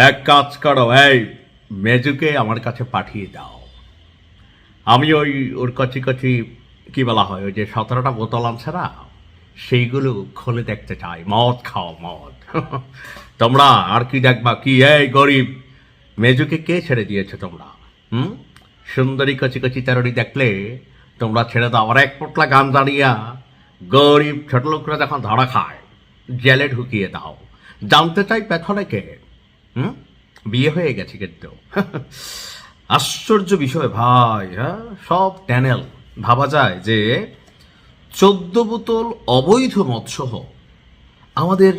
এক কাজ করো, এই মেজুকে আমার কাছে পাঠিয়ে দাও। আমি ওর কচি কচি কি বলা হয়, ওই যে 17টা বোতল আনছে না, সেইগুলো খুলে দেখতে চাই। মদ খাও, মদ। তোমরা আর কি দেখবা? কি এই গরিব মেজুকে কে ছেড়ে দিয়েছে তোমরা? হুম, সুন্দরী কচি কচি তেরোরি দেখলে তোমরা ছেড়ে দাও। আর এক পোটলা গান দাঁড়িয়া গরিব ছোট লোকরা যখন ধরা খায় জেলে ঢুকিয়ে দাও। জানতে চাই পেছনে কে? হুম, বিয়ে হয়ে গেছে কিন্তু। আশ্চর্য বিষয় ভাই। হ্যাঁ, সব ট্যানেল। ভাবা যায় যে 14 বোতল অবৈধ মদসহ আমাদের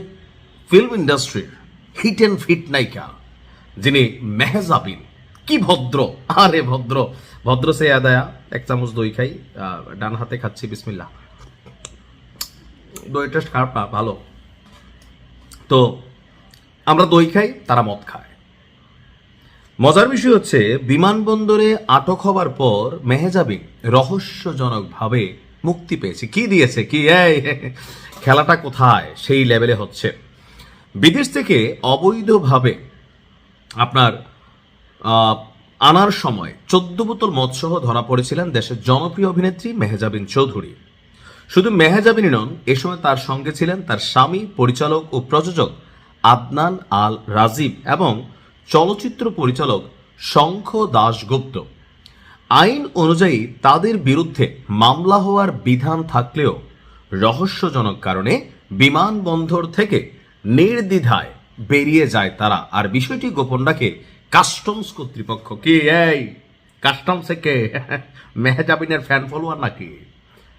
ফিল্ম ইন্ডাস্ট্রির হিট অ্যান্ড ফিট নায়িকা যিনি মেহজাবিন, কি ভদ্র! আরে ভদ্র ভদ্র সে আদায়া। এক চামচ দই খাই, ডান হাতে খাচ্ছি, বিসমিল্লাহ। দইটা খারাপ না, ভালো। তো আমরা দই খাই, তারা মদ খায়। মজার বিষয় হচ্ছে, বিমানবন্দরে আটক হবার পর মেহজাবিন রহস্যজনকভাবে মুক্তি পেয়েছে। কি দিয়েছে? কি এই খেলাটা কোথায় সেই লেভেলে হচ্ছে। বিদেশ থেকে অবৈধভাবে আপনার আনার সময় 14 বোতল মদসহ ধরা পড়েছিলেন দেশের জনপ্রিয় অভিনেত্রী মেহজাবিন চৌধুরী। শুধু মেহজাবিনই নন, এ সময় তার সঙ্গে ছিলেন তার স্বামী, পরিচালক ও প্রযোজক আদনান আল রাজীব এবং চলচ্চিত্র পরিচালক শঙ্খ দাশগুপ্ত। আইন অনুযায়ী তাদের বিরুদ্ধে মামলা হওয়ার বিধান থাকলেও রহস্যজনক কারণে বিমানবন্দর থেকে নির্দ্বিধায় বেরিয়ে যায় তারা। আর বিষয়টি গোপন রাখে কাস্টমস কর্তৃপক্ষ। কি এই কাস্টমসে কে? মেহজাবিনের ফ্যান ফলোয়ার নাকি?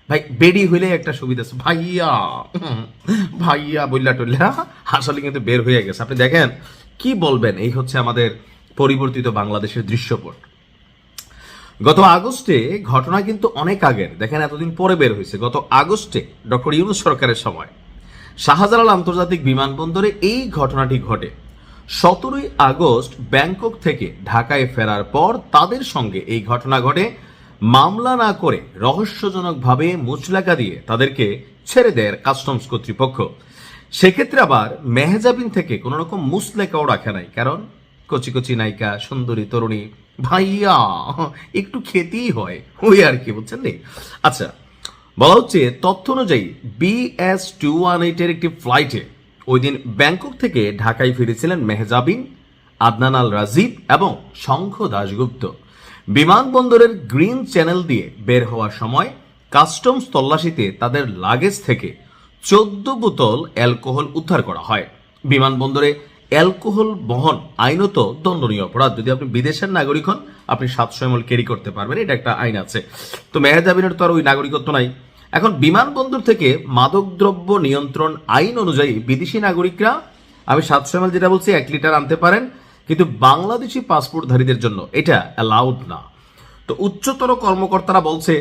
ভাই বেরি হইলে একটা সুবিধা আছে, ভাইয়া ভাইয়া বললা টল্লা আসলে কিন্তু বের হয়ে গেছে। আপনি দেখেন কি বলবেন, এই হচ্ছে আমাদের পরিবর্তিত বাংলাদেশের দৃশ্যপট। গত আগস্টে ঘটনা কিন্তু অনেক আগের, দেখেন এতদিন পরে বের হয়েছে। গত আগস্টে ডক্টর ইউনূস সরকারের সময় শাহজালাল আন্তর্জাতিক বিমানবন্দরে এই ঘটনাটি ঘটে। 17ই আগস্ট ব্যাংকক থেকে ঢাকায় ফেরার পর তাদের সঙ্গে এই ঘটনা ঘটে। মামলা না করে রহস্যজনকভাবে মুচলেকা দিয়ে তাদেরকে ছেড়ে দেয় কাস্টমস কর্তৃপক্ষ। সেক্ষেত্রে আবার মেহজাবিন থেকে কোনো রকম মুচলেকাও রাখে নাই, কারণ কচি কচি নায়িকা, সুন্দরী তরুণী, ভাইয়া একটু খেতেই হয়, ওই আর কি, বুঝছেন নি? আচ্ছা, বলা হচ্ছে তথ্য অনুযায়ী BS218 এর একটি ফ্লাইটে ওই দিন ব্যাংকক থেকে ঢাকায় ফিরেছিলেন মেহজাবিন, আদনান আল রাজীব এবং শঙ্খ দাশগুপ্ত। বিমানবন্দরের গ্রিন চ্যানেল দিয়ে বের হওয়ার সময় কাস্টমস তল্লাশিতে তাদের লাগেজ থেকে 14 বোতল অ্যালকোহল উদ্ধার করা হয়। বিমানবন্দরে অ্যালকোহল বহন আইনত দণ্ডনীয় অপরাধ। যদি আপনি বিদেশের নাগরিক হন, আপনি 700 ml ক্যারি করতে পারবেন, এটা একটা আইন আছে। তো মেহজাবিনের তো আর ওই নাগরিকত্ব নাই। এখন বিমানবন্দর থেকে মাদকদ্রব্য নিয়ন্ত্রণ আইন অনুযায়ী বিদেশি নাগরিকরা, আমি 700 ml যেটা বলছি 1 লিটার আনতে পারেন, কিন্তু বাংলাদেশি পাসপোর্টধারীদের জন্য এটা অ্যালাউড না। তো উচ্চতর কর্মকর্তারা বলছে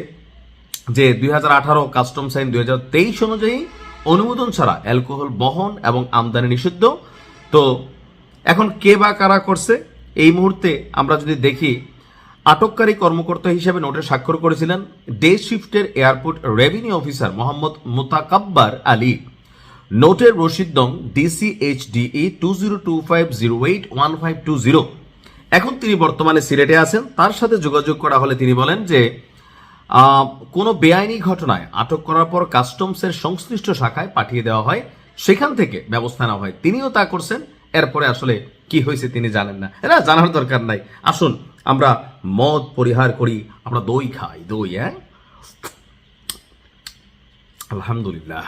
যে 2018 কাস্টমস আইন 2023 অনুযায়ী অনুমোদন ছাড়া অ্যালকোহল বহন এবং আমদানি নিষিদ্ধ। তো এখন কে বা কারা করছে এই মুহূর্তে আমরা যদি দেখি, আটককারী কর্মকর্তা হিসেবে নোটে স্বাক্ষর করেছিলেন ডে শিফটের airport revenue officer Mohammad Motakabbar Ali. নোটের রসিদ নং DCHDE 2025081520। এখন তিনি বর্তমানে সিলেটে আছেন। তার সাথে যোগাযোগ করা হলে তিনি বলেন যে কোনো বেআইনি ঘটনায় আটক করার পর কাস্টমসের সংশ্লিষ্ট শাখায় পাঠিয়ে দেওয়া হয়, সেখান থেকে ব্যবস্থা নেওয়া হয়। তিনিও তা করছেন। এরপরে আসলে কি হয়েছে তিনি জানেন না, এটা জানার দরকার নাই। আসুন আমরা মদ পরিহার করি, আমরা দই খাই, দই। হ্যাঁ, আলহামদুলিল্লাহ।